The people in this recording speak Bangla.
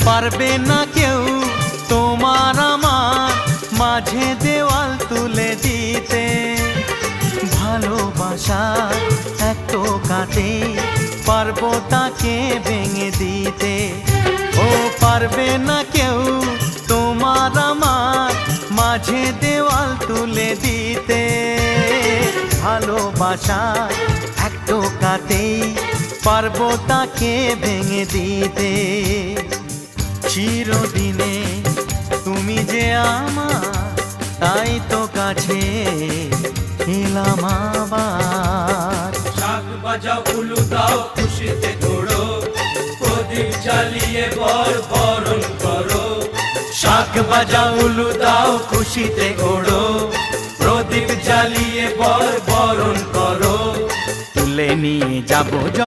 পারবে না কেউ তোমার আমার মাঝে দেওয়াল তুলে দিতে। ভালোবাসা এক টোকাতে পারবো তাকে ভেঙে দিতে। ও পারবে না কেউ তোমার আমার মাঝে দেওয়াল তুলে দিতে। ভালোবাসা এক টোকাতেই পারবো তাকে ভেঙে দিতে। চিরদিনে তুমি যে আমার, তাই তো কাছে এলাম আবার। শাক বাজাও উলু দাও খুশিতে ঘোড়ো, প্রদীপ জ্বালিয়ে বরণ করো। শাক বাজাও উলু দাও খুশিতে ওড়ো, প্রদীপ জ্বালিয়ে বরণ করো। তুলে নিয়ে যাবো